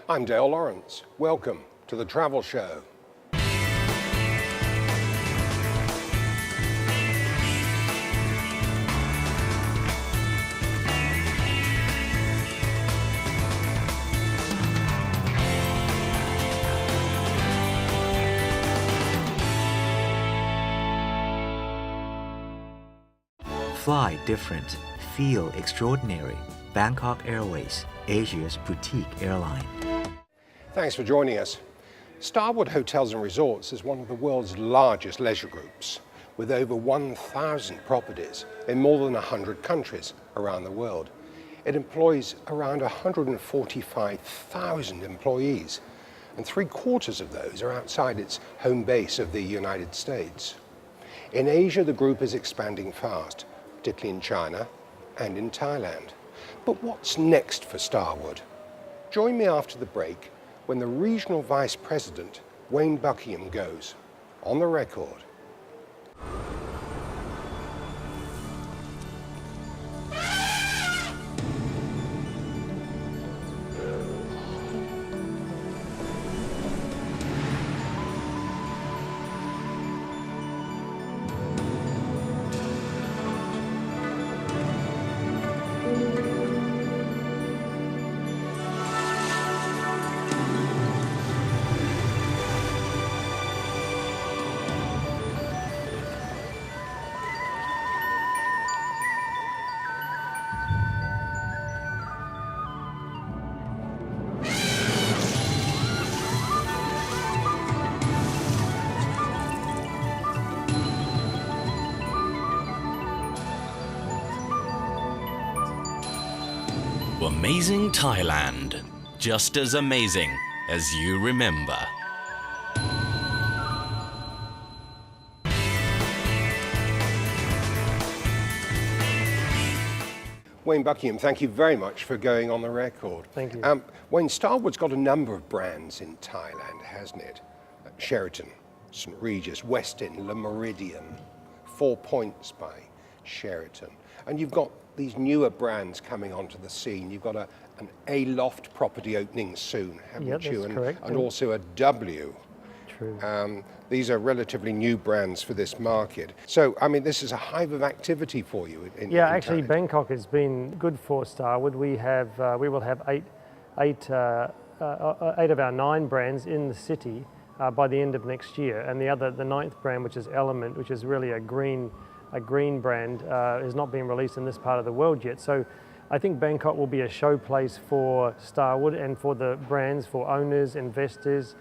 I'm Dale Lawrence. Welcome to the Travel Show. Fly different, feel extraordinary. Bangkok Airways, Asia's boutique airline. Thanks for joining us. Starwood Hotels and Resorts is one of the world's largest leisure groups, with over 1,000 properties in more than 100 countries around the world. It employs around 145,000 employees, and 3/4 of those are outside its home base of the United States. In Asia, the group is expanding fast, particularly in China and in Thailand. But what's next for Starwood? Join me after the break when the Regional Vice President, Wayne Buckingham, goes on the record. Amazing Thailand, just as amazing as you remember. Wayne Buckingham, thank you very much for going on the record. Thank you. Wayne, Starwood's got a number of brands in Thailand, hasn't it? Sheraton, St. Regis, Westin, Le Méridien, 4 Points by Sheraton. And you've got these newer brands coming onto the scene. You've got an A-Loft property opening soon, haven't you? That's correct. And also a W. True. These are relatively new brands for this market. So, I mean, this is a hive of activity for you. Actually, Thailand. Bangkok has been good for Starwood. We will have eight of our 9 brands in the city by the end of next year, and the 9th brand, which is Element, which is really a green brand, is not being released in this part of the world yet. So I think Bangkok will be a showplace for Starwood and for the brands, for owners, investors,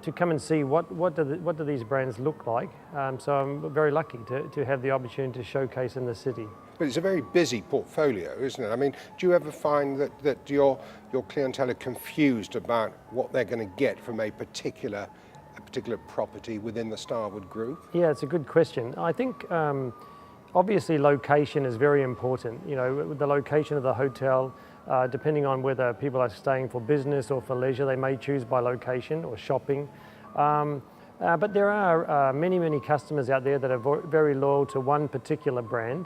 to come and see what do these brands look like. So I'm very lucky to have the opportunity to showcase in the city. But it's a very busy portfolio, isn't it? I mean, do you ever find that your clientele are confused about what they're going to get from a particular property within the Starwood Group? Yeah, it's a good question. I think obviously location is very important. You know, the location of the hotel, depending on whether people are staying for business or for leisure, they may choose by location or shopping. But there are many customers out there that are very loyal to one particular brand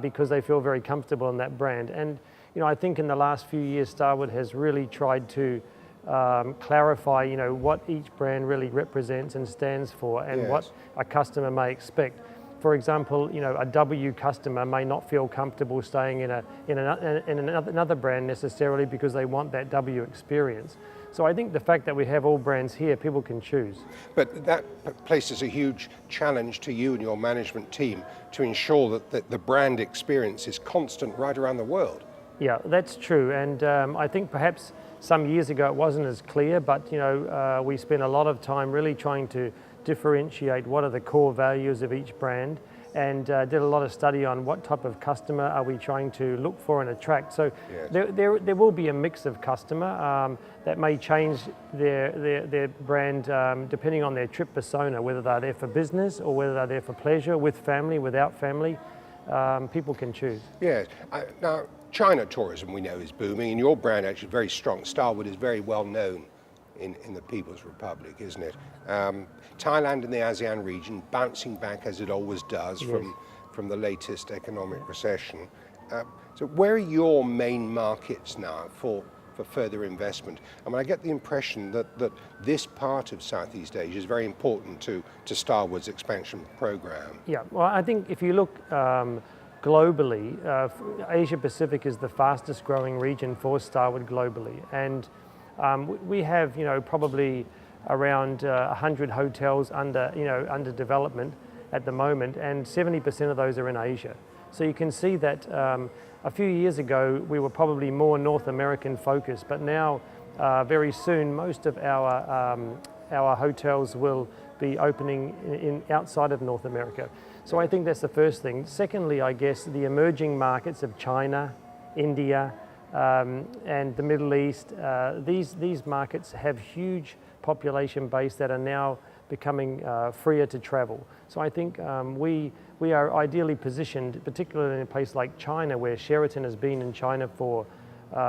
because they feel very comfortable in that brand. And you know, I think in the last few years, Starwood has really tried to clarify, you know, what each brand really represents and stands for, and Yes. what a customer may expect. For example, you know, a W customer may not feel comfortable staying in another brand necessarily because they want that W experience. So I think the fact that we have all brands here, people can choose. But that places a huge challenge to you and your management team to ensure that the brand experience is constant right around the world. Yeah, that's true. And I think perhaps some years ago it wasn't as clear, but you know, we spent a lot of time really trying to differentiate what are the core values of each brand, and did a lot of study on what type of customer are we trying to look for and attract. So Yes. there will be a mix of customer that may change their brand depending on their trip persona, whether they're there for business or whether they're there for pleasure, with family, without family. People can choose. Yes. Now, China tourism we know is booming, and your brand actually is very strong. Starwood is very well known in the People's Republic, isn't it? Thailand and the ASEAN region bouncing back as it always does from the latest economic recession. So where are your main markets now for for further investment. I mean, I get the impression that this part of Southeast Asia is very important to Starwood's expansion program. Yeah, well, I think if you look globally, Asia Pacific is the fastest growing region for Starwood globally, and we have, probably around 100 hotels under development at the moment, and 70% of those are in Asia. So you can see that a few years ago we were probably more North American focused, but now very soon most of our hotels will be opening in outside of North America. So I think that's the first thing. Secondly, I guess the emerging markets of China, India, and the Middle East, these markets have huge population base that are now becoming freer to travel. So I think we are ideally positioned, particularly in a place like China, where Sheraton has been in China for,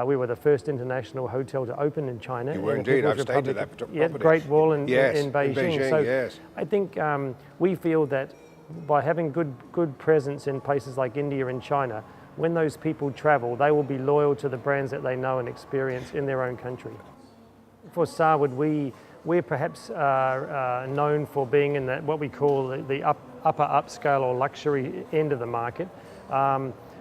we were the first international hotel to open in China. You were indeed, I've stayed at that property. Yeah, Great Wall in Yes, in Beijing. in Beijing, So yes. I think we feel that by having good presence in places like India and China, when those people travel, they will be loyal to the brands that they know and experience in their own country. For Starwood, we're perhaps known for being in what we call the upper upscale or luxury end of the market.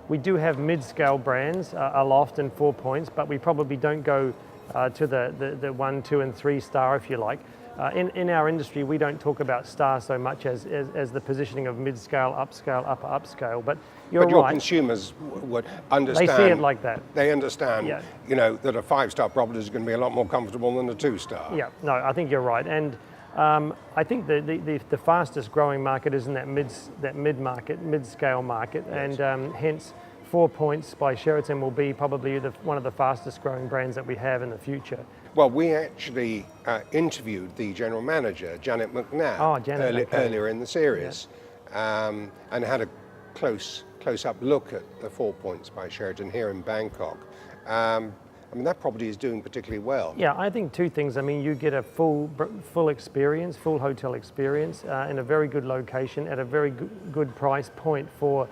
We do have mid-scale brands, Aloft and 4 Points, but we probably don't go to the 1, 2 and 3 star, if you like. In our industry, we don't talk about star so much as the positioning of mid-scale, upscale, upper upscale. But you're your right. consumers would understand. They see it like that. They understand, Yeah. that a 5-star property is going to be a lot more comfortable than a 2-star. Yeah, no, I think you're right. And I think the fastest growing market is in that mid-market, mid-scale market. Yes. And hence 4 Points by Sheraton will be probably one of the fastest growing brands that we have in the future. Well, we actually interviewed the general manager, Janet McNabb, Oh, Janet, okay. earlier in the series, and had a close-up look at the 4 Points by Sheraton here in Bangkok. I mean, that property is doing particularly well. Yeah, I think two things. I mean, you get a full experience, full hotel experience in a very good location at a very good price point for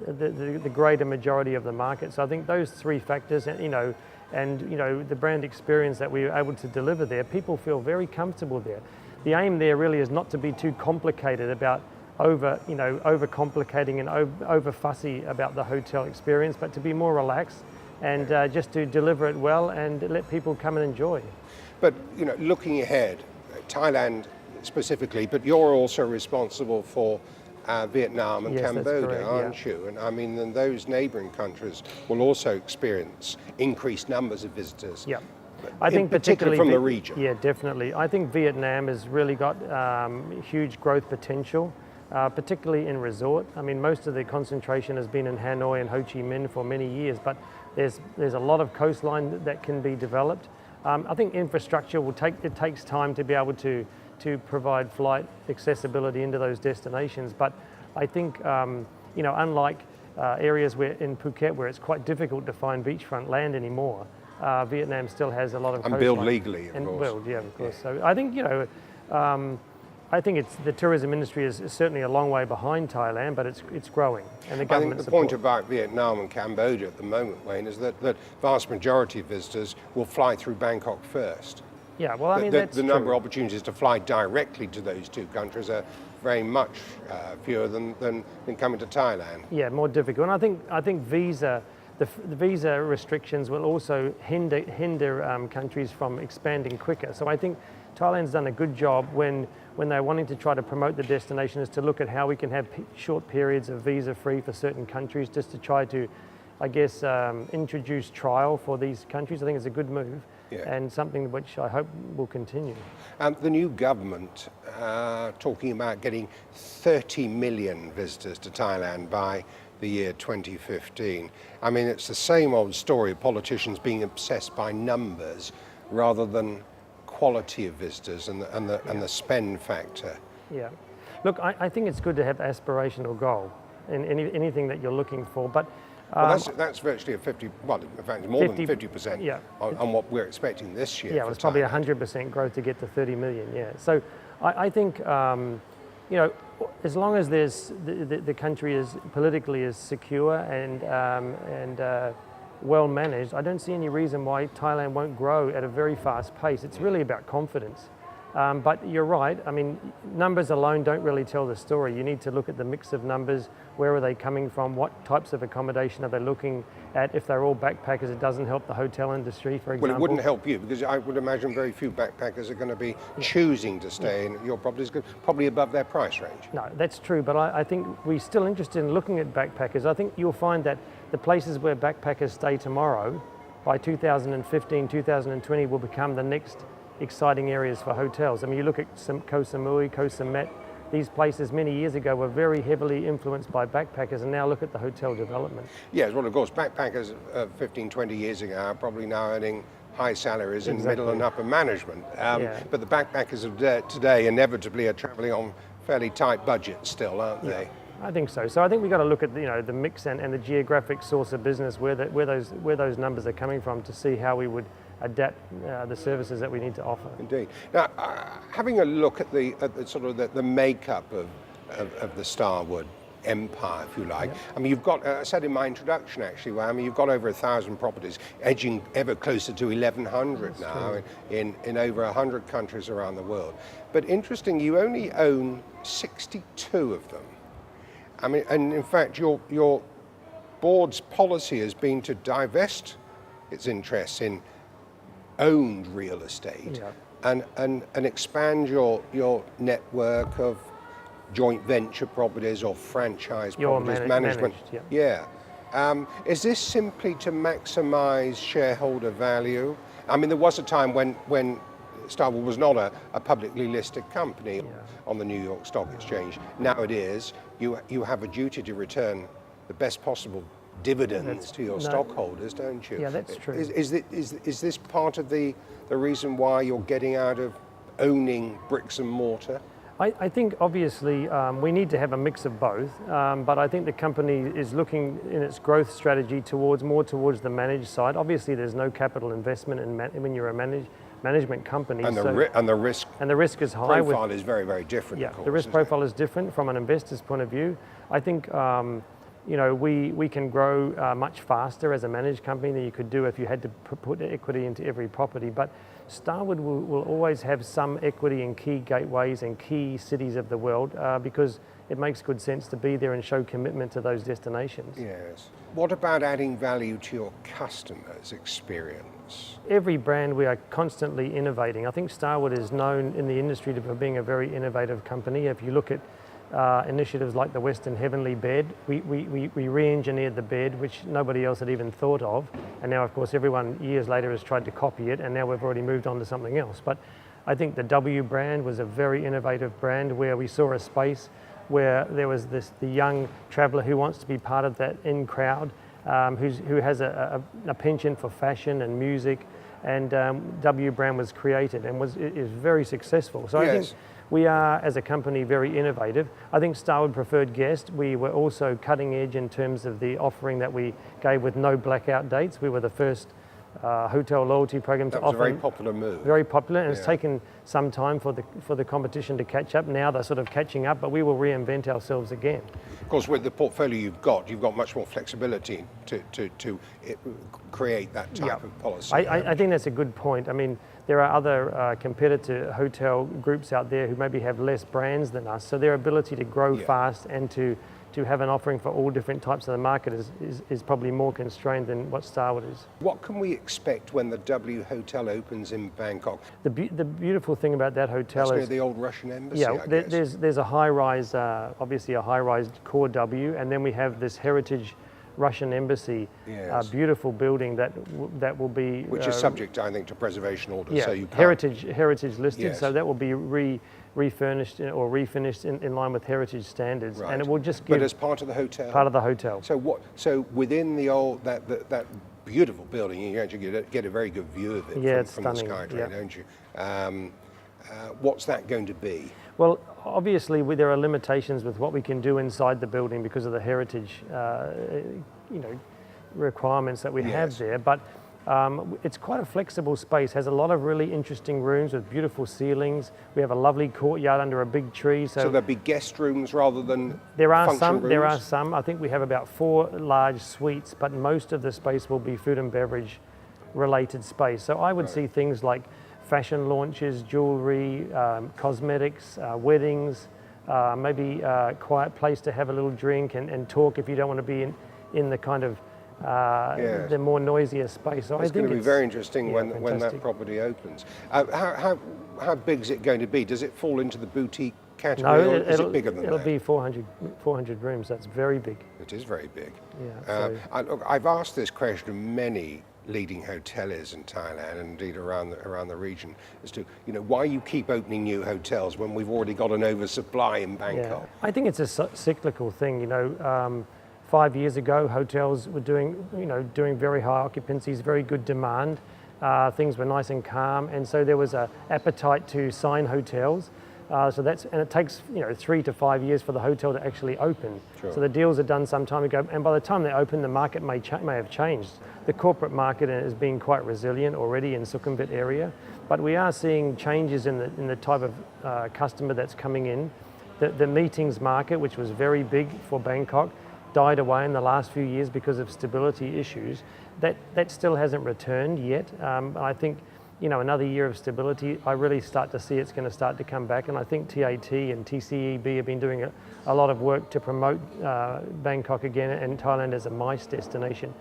the greater majority of the market. So I think those three factors, and the brand experience that we were able to deliver there, people feel very comfortable there. The aim there really is not to be too complicated about over complicating and over fussy about the hotel experience, but to be more relaxed and just to deliver it well and let people come and enjoy. But looking ahead, Thailand specifically, but you're also responsible for Vietnam and Yes, that's Cambodia, correct, aren't yeah. you? And I mean, then those neighbouring countries will also experience increased numbers of visitors. Yeah. I think particularly from the region. Yeah, definitely. I think Vietnam has really got huge growth potential, particularly in resort. I mean, most of the concentration has been in Hanoi and Ho Chi Minh for many years, but there's a lot of coastline that can be developed. I think infrastructure it takes time to be able to provide flight accessibility into those destinations. But I think, unlike areas in Phuket where it's quite difficult to find beachfront land anymore, Vietnam still has a lot of coastline. And build legally, of course. Build, yeah, of course. So I think, I think the tourism industry is certainly a long way behind Thailand, but it's growing, and the government I think the support. point about Vietnam and Cambodia at the moment, Wayne, is that the vast majority of visitors will fly through Bangkok first. Yeah, well, I mean, the that's number true. of opportunities to fly directly to those two countries are very much fewer than coming to Thailand. Yeah, more difficult. And I think the visa restrictions will also hinder countries from expanding quicker. So I think Thailand's done a good job when they're wanting to try to promote the destination, is to look at how we can have short periods of visa-free for certain countries, just to try to, I guess, introduce trial for these countries. I think it's a good move. Yeah. And something which I hope will continue. The new government talking about getting 30 million visitors to Thailand by the year 2015. I mean, it's the same old story of politicians being obsessed by numbers rather than quality of visitors and the spend factor. Yeah. Look, I think it's good to have aspirational goal in anything that you're looking for, but Well, that's virtually a 50, well, in fact, more than 50% yeah. on what we're expecting this year. Yeah, for it's probably Thailand. 100% growth to get to 30 million, yeah. So I think, as long as the country is politically is secure and well managed, I don't see any reason why Thailand won't grow at a very fast pace. It's really about confidence. But you're right, I mean, numbers alone don't really tell the story. You need to look at the mix of numbers, where are they coming from, what types of accommodation are they looking at. If they're all backpackers, it doesn't help the hotel industry, for example. Well, it wouldn't help you, because I would imagine very few backpackers are going to be choosing to stay in your properties, probably above their price range. No, that's true, but I think we're still interested in looking at backpackers. I think you'll find that the places where backpackers stay tomorrow, by 2015, 2020, will become the next exciting areas for hotels. I mean, you look at Koh Samui, Koh Samet, these places many years ago were very heavily influenced by backpackers, and now look at the hotel development. Yes, well, of course, backpackers 15, 20 years ago are probably now earning high salaries in middle and upper management. But the backpackers of today inevitably are traveling on fairly tight budgets still, aren't they? I think so. So I think we've got to look at the mix and the geographic source of business, where those numbers are coming from, to see how we would adapt the services that we need to offer. Indeed. Now, having a look at the sort of the makeup of the Starwood empire, if you like. Yep. I mean, you've got, I said in my introduction actually, well, I mean, you've got over 1,000 properties, edging ever closer to 1,100 now in over 100 countries around the world. But interesting, you only own 62 of them. I mean, and in fact, your board's policy has been to divest its interests in owned real estate, and expand your network of joint venture properties or franchise properties management. Is this simply to maximize shareholder value? I mean, there was a time when Starwood was not a publicly listed company on the New York Stock Exchange. Now it is. You have a duty to return the best possible dividends to your stockholders, don't you? Yeah, that's true. Is this part of the reason why you're getting out of owning bricks and mortar? I think obviously we need to have a mix of both, but I think the company is looking in its growth strategy more towards the managed side. Obviously, there's no capital investment when you're a management company, and the risk is high. Profile is very, very different. Yeah, of course, the risk profile is different from an investor's point of view. I think we can grow much faster as a managed company than you could do if you had to put equity into every property. But Starwood will always have some equity in key gateways and key cities of the world because it makes good sense to be there and show commitment to those destinations. Yes. What about adding value to your customers' experience? Every brand, we are constantly innovating. I think Starwood is known in the industry for being a very innovative company. If you look at initiatives like the Western Heavenly bed, we re-engineered the bed, which nobody else had even thought of, and now of course everyone years later has tried to copy it, and now we've already moved on to something else. But I think the W brand was a very innovative brand where we saw a space where there was the young traveller who wants to be part of that in crowd, who has a penchant for fashion and music, and W brand was created and is very successful. So I think we are, as a company, very innovative. I think Starwood Preferred Guest, we were also cutting edge in terms of the offering that we gave with no blackout dates. We were the first hotel loyalty program to offer. That was a very popular move. Very popular, and it's taken some time for the competition to catch up. Now they're sort of catching up, but we will reinvent ourselves again. Of course, with the portfolio you've got much more flexibility to create that type of policy. I think that's a good point. I mean, there are other competitor hotel groups out there who maybe have less brands than us, so their ability to grow fast and to have an offering for all different types of the market is probably more constrained than what Starwood is. What can we expect when the W Hotel opens in Bangkok? The beautiful thing about that hotel That's is near the old Russian embassy. Yeah, I guess. there's a high-rise, obviously a high-rise core W, and then we have this heritage Russian embassy, beautiful building that will be which is subject, I think, to preservation orders. Yeah, so you can't. heritage listed. So that will be refurnished or refinished in line with heritage standards, and it will just give. But as part of the hotel. Part of the hotel. So what? So within the old that beautiful building, you actually get a very good view of it from the Skytrain, don't you? What's that going to be? Well, obviously there are limitations with what we can do inside the building because of the heritage, requirements that we have there. But It's quite a flexible space, has a lot of really interesting rooms with beautiful ceilings. We have a lovely courtyard under a big tree. So there'll be guest rooms rather than there are function some. rooms? There are some. I think we have about 4 large suites, but most of the space will be food and beverage related space. So I would see things like fashion launches, jewelry, cosmetics, weddings, maybe a quiet place to have a little drink and talk if you don't want to be in the kind of the more noisier space. So it's going to be very interesting when fantastic. that property opens. How big is it going to be? Does it fall into the boutique category, No, or is it bigger than that? It'll be 400 rooms. That's very big. It is very big. Yeah. I've asked this question of many leading hoteliers in Thailand and indeed around the region as to why you keep opening new hotels when we've already got an oversupply in Bangkok. Yeah. I think it's a cyclical thing. 5 years ago, hotels were doing very high occupancies, very good demand. Things were nice and calm, and so there was an appetite to sign hotels. And it takes 3 to 5 years for the hotel to actually open. Sure. So the deals are done some time ago, and by the time they open, the market may have changed. The corporate market has been quite resilient already in Sukhumvit area, but we are seeing changes in the type of customer that's coming in. The meetings market, which was very big for Bangkok, died away in the last few years because of stability issues. That still hasn't returned yet. I think another year of stability, I really start to see it's going to start to come back. And I think TAT and TCEB have been doing a lot of work to promote Bangkok again and Thailand as a MICE destination.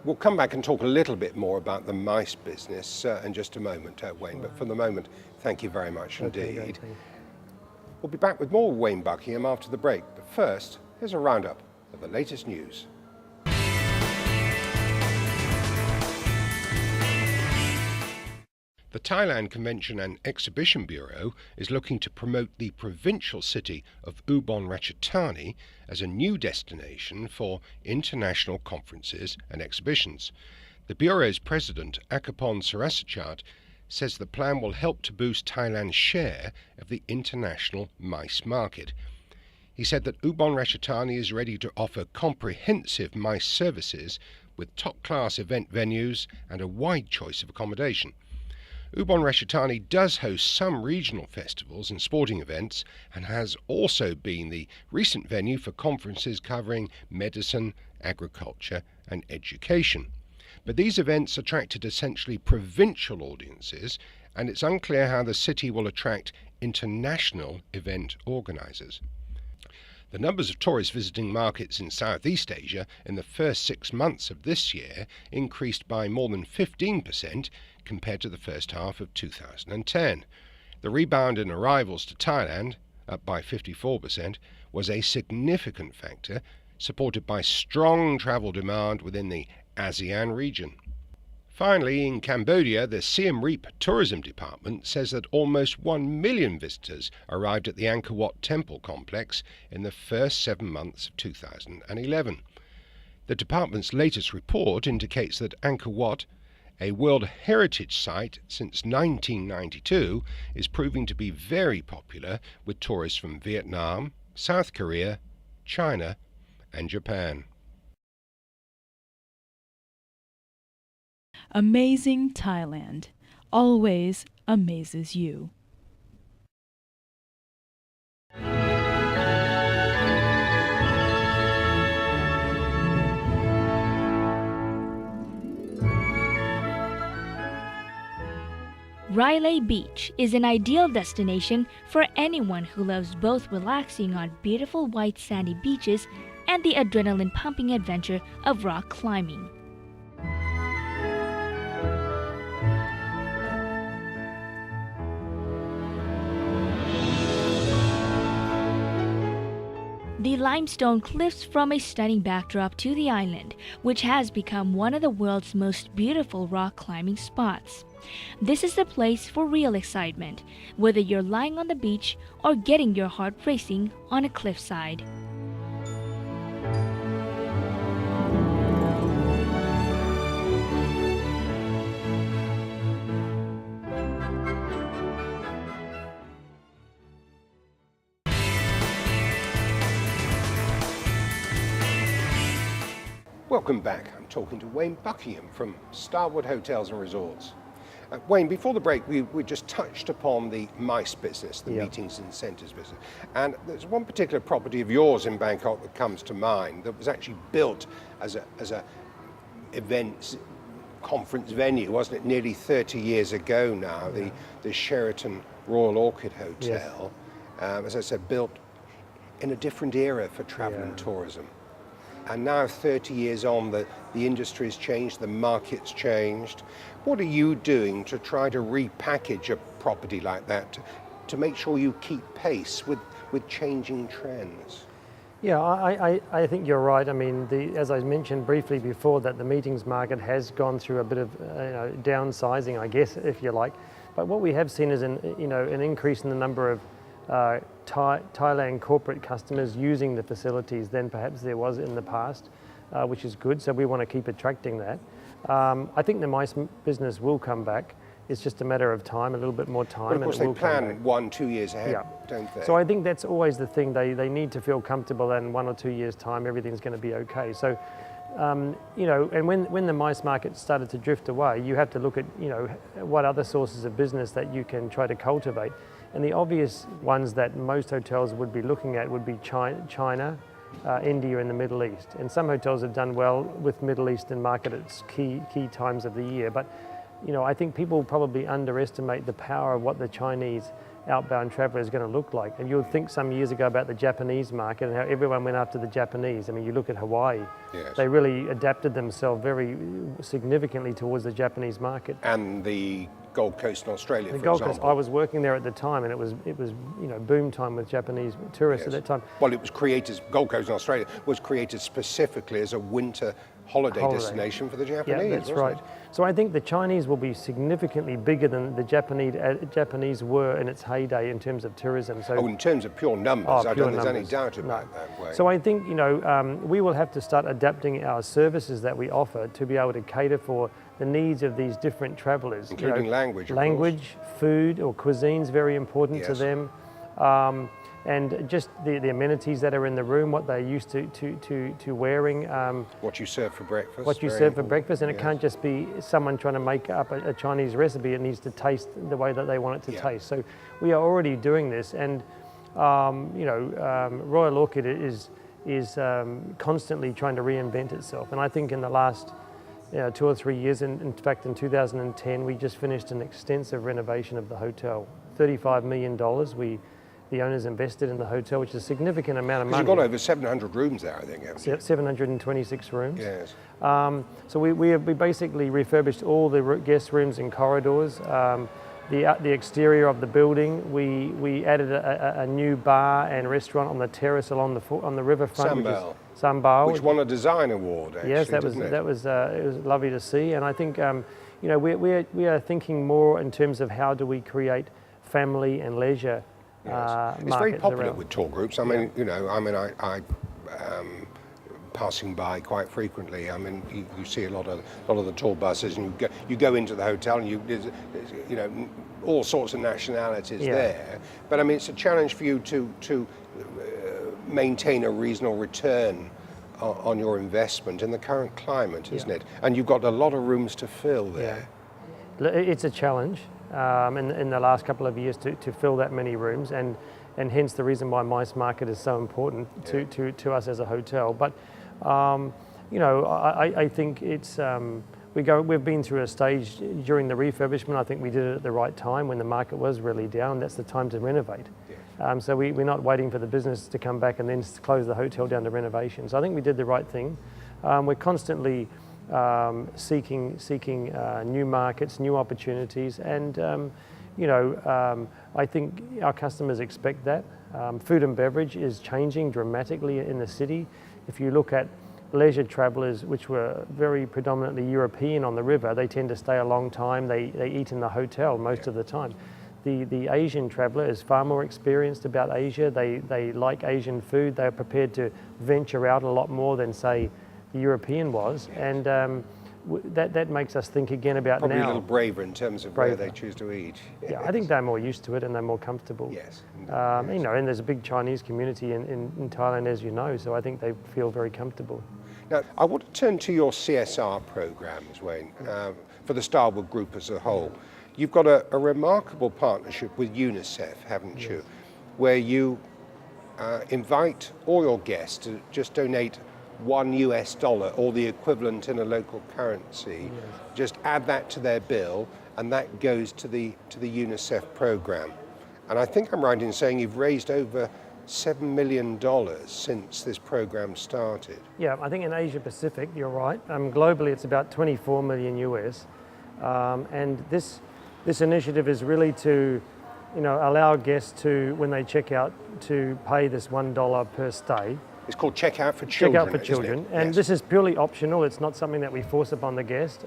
We'll come back and talk a little bit more about the MICE business in just a moment, Wayne. But for the moment, thank you very much indeed. Okay, We'll be back with more Wayne Buckingham after the break. But first, here's a roundup of the latest news. The Thailand Convention and Exhibition Bureau is looking to promote the provincial city of Ubon Ratchathani as a new destination for international conferences and exhibitions. The Bureau's president, Akapon Sarasachat, says the plan will help to boost Thailand's share of the international MICE market. He said that Ubon Ratchathani is ready to offer comprehensive MICE services with top-class event venues and a wide choice of accommodation. Ubon Ratchathani does host some regional festivals and sporting events and has also been the recent venue for conferences covering medicine, agriculture and education. But these events attracted essentially provincial audiences, and it's unclear how the city will attract international event organisers. The numbers of tourists visiting markets in Southeast Asia in the first 6 months of this year increased by more than 15% compared to the first half of 2010. The rebound in arrivals to Thailand, up by 54%, was a significant factor, supported by strong travel demand within the ASEAN region. Finally, in Cambodia, the Siem Reap Tourism Department says that almost 1 million visitors arrived at the Angkor Wat Temple complex in the first 7 months of 2011. The department's latest report indicates that Angkor Wat, a World Heritage Site since 1992, is proving to be very popular with tourists from Vietnam, South Korea, China and Japan. Amazing Thailand always amazes you. Railay Beach is an ideal destination for anyone who loves both relaxing on beautiful white sandy beaches and the adrenaline-pumping adventure of rock climbing. The limestone cliffs form a stunning backdrop to the island, which has become one of the world's most beautiful rock climbing spots. This is the place for real excitement, whether you're lying on the beach or getting your heart racing on a cliffside. Welcome back. I'm talking to Wayne Buckingham from Starwood Hotels and Resorts. Wayne, before the break, we just touched upon the MICE business, the meetings and centres business. And there's one particular property of yours in Bangkok that comes to mind that was actually built as a events conference venue, wasn't it? Nearly 30 years ago now, the Sheraton Royal Orchid Hotel, as I said, built in a different era for travel and tourism. And now 30 years on, the industry's changed, the market's changed. What are you doing to try to repackage a property like that to make sure you keep pace with changing trends? Yeah, I think you're right. I mean, as I mentioned briefly before, that the meetings market has gone through a bit of downsizing, I guess, if you like. But what we have seen is an increase in the number of Thailand corporate customers using the facilities than perhaps there was in the past, which is good. So we want to keep attracting that. I think the MICE business will come back. It's just a matter of time, a little bit more time. But of course, they plan 1-2 years ahead, don't they? So I think that's always the thing. They need to feel comfortable that in 1 or 2 years' time, everything's going to be okay. So, and when the MICE market started to drift away, you have to look at, what other sources of business that you can try to cultivate. And the obvious ones that most hotels would be looking at would be China, India and the Middle East. And some hotels have done well with Middle Eastern market at key times of the year. But I think people probably underestimate the power of what the Chinese outbound traveller is going to look like. And you'll think some years ago about the Japanese market and how everyone went after the Japanese. I mean, you look at Hawaii, they really adapted themselves very significantly towards the Japanese market. And the Gold Coast in Australia, the for Gold example. Coast, I was working there at the time, and it was boom time with Japanese tourists at that time. Well, it was created, Gold Coast in Australia was created specifically as a winter holiday destination for the Japanese. Yeah, that's right. So I think the Chinese will be significantly bigger than the Japanese were in its heyday in terms of tourism. So, in terms of pure numbers, I don't think there's any doubt about that. Way. So I think we will have to start adapting our services that we offer to be able to cater for the needs of these different travellers. Including language, food or cuisine's very important to them. And just the amenities that are in the room, what they're used to wearing. What you serve for breakfast. What you serve for breakfast, and it can't just be someone trying to make up a Chinese recipe. It needs to taste the way that they want it to taste. So we are already doing this, and Royal Orchid is constantly trying to reinvent itself. And I think in the last 2 or 3 years, in fact in 2010, we just finished an extensive renovation of the hotel. $35 million. The owners invested in the hotel, which is a significant amount of money. You've got over 700 rooms there, I think, haven't you? 726 rooms. Yes. So we basically refurbished all the guest rooms and corridors. The exterior of the building, we added a new bar and restaurant on the terrace on the riverfront. Sambal, which won a design award. Actually, yes, it was lovely to see. And I think we are thinking more in terms of how do we create family and leisure. It's very popular with tour groups. I mean, I passing by quite frequently. I mean, you see a lot of the tour buses, and you go into the hotel, and there's all sorts of nationalities there. But I mean, it's a challenge for you to maintain a reasonable return on your investment in the current climate, isn't it? And you've got a lot of rooms to fill there. It's a challenge. In the last couple of years to fill that many rooms, and hence the reason why MICE market is so important to us as a hotel. But I think it's we've been through a stage during the refurbishment. I think we did it at the right time when the market was really down. That's the time to renovate. So we're not waiting for the business to come back and then close the hotel down to renovations. I think we did the right thing. We're constantly seeking new markets, new opportunities, and I think our customers expect that. Food and beverage is changing dramatically in the city. If you look at leisure travellers, which were very predominantly European on the river, they tend to stay a long time. They eat in the hotel most of the time. The Asian traveller is far more experienced about Asia. They like Asian food. They're prepared to venture out a lot more than, say, the European was, and that makes us think again about probably now. A little braver in terms of where they choose to eat. Yeah, I think they're more used to it and they're more comfortable. Yes. And there's a big Chinese community in Thailand, as you know, so I think they feel very comfortable. Now, I want to turn to your CSR programs, Wayne, for the Starwood Group as a whole. You've got a remarkable partnership with UNICEF, haven't you, where you invite all your guests to just donate $1 or the equivalent in a local currency. Just add that to their bill, and that goes to the UNICEF program. And I think I'm right in saying you've raised over $7 million since this program started. Yeah, I think in Asia Pacific, you're right. Globally, it's about 24 million US. And this initiative is really to, allow guests to, when they check out, to pay this $1 per stay. It's called Check Out for Children. Check Out for Children. And yes. This is purely optional. It's not something that we force upon the guest.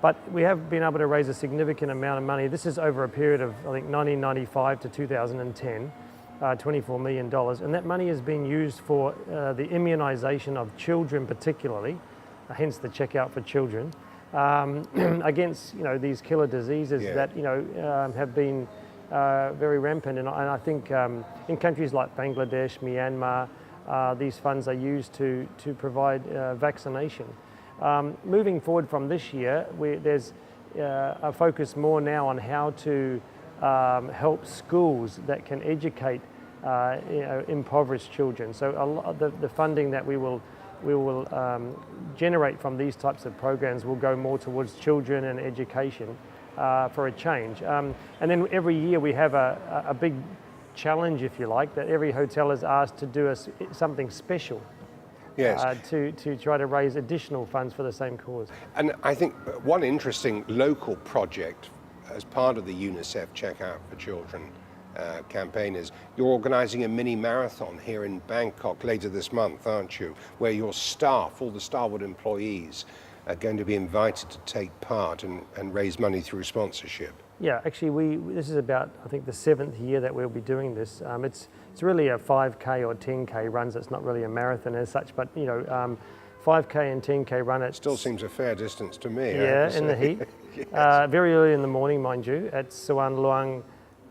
But we have been able to raise a significant amount of money. This is over a period of, I think, 1995 to 2010, $24 million. And that money is being used for the immunisation of children particularly, hence the Check Out for Children, against, these killer diseases that, have been very rampant. And I think in countries like Bangladesh, Myanmar, these funds are used to provide vaccination. Moving forward from this year, there's a focus more now on how to help schools that can educate impoverished children. So a lot of the funding that we will generate from these types of programs will go more towards children and education for a change. And then every year we have a big challenge, if you like, that every hotel is asked to do something special. Yes. To try to raise additional funds for the same cause. And I think one interesting local project as part of the UNICEF Check Out for Children campaign is you're organising a mini marathon here in Bangkok later this month, aren't you? Where your staff, all the Starwood employees, are going to be invited to take part and raise money through sponsorship. Yeah, actually this is about, I think, the 7th year that we'll be doing this. It's really a 5K or 10K runs. It's not really a marathon as such, but 5K and 10K run. It still seems a fair distance to me. Yeah, in the heat. Yes. Very early in the morning, mind you, at Suan Luang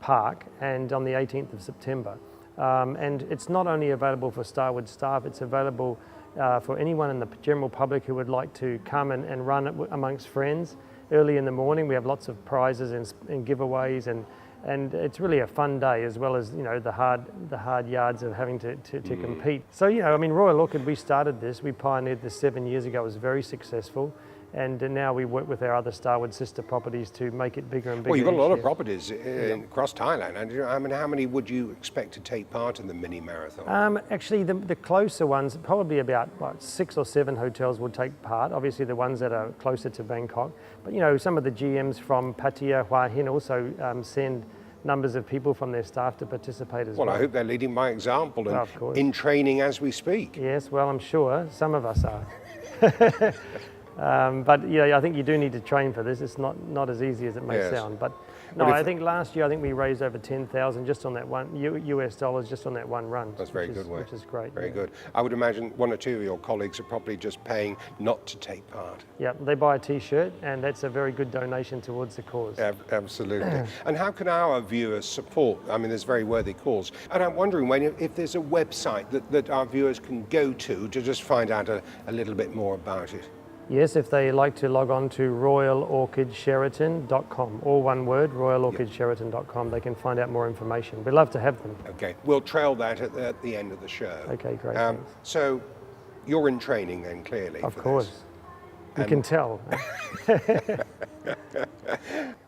Park, and on the 18th of September. And it's not only available for Starwood staff, it's available for anyone in the general public who would like to come and run it amongst friends. Early in the morning, we have lots of prizes and giveaways, and it's really a fun day, as well as the hard yards of having to compete. So Royal Orchid, we started this, we pioneered this 7 years ago. It was very successful, and now we work with our other Starwood sister properties to make it bigger and bigger. Well, you've got a lot of properties across Thailand. And how many would you expect to take part in the mini marathon? Actually, the closer ones, probably about 6 or 7 hotels will take part. Obviously, the ones that are closer to Bangkok. But some of the GMs from Pattaya, Hua Hin also send numbers of people from their staff to participate as well. Well, I hope they're leading by example and in training as we speak. Yes, well, I'm sure some of us are. But I think you do need to train for this. It's not as easy as it may sound. But no, I think last year we raised over 10,000 just on that one US dollars just on that one run. That's very good, which is great. Very good. I would imagine 1 or 2 of your colleagues are probably just paying not to take part. Yeah, they buy a T-shirt, and that's a very good donation towards the cause. Absolutely. And how can our viewers support? I mean, there's very worthy cause. And I'm wondering, Wayne, if there's a website that our viewers can go to just find out a little bit more about it. Yes, if they like to log on to royalorchidsheraton.com, all one word, royalorchidsheraton.com, they can find out more information. We'd love to have them. Okay, we'll trail that at the end of the show. Okay, great. So you're in training then, clearly. Of course. You can tell.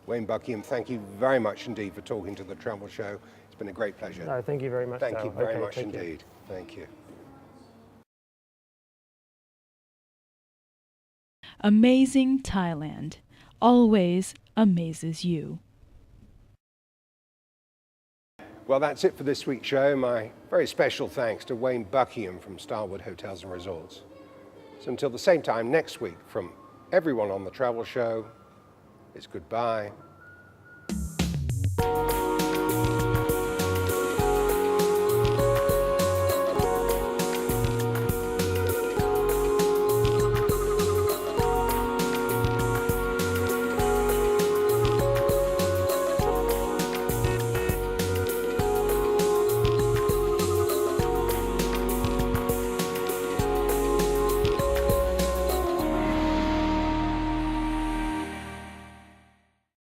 Wayne Buckingham, thank you very much indeed for talking to the Travel Show. It's been a great pleasure. No, thank you very much. Thank you very much indeed. Care. Thank you. Amazing Thailand always amazes you. Well, that's it for this week's show. My very special thanks to Wayne Buckingham from Starwood Hotels and Resorts. So until the same time next week, from everyone on the Travel Show, it's goodbye.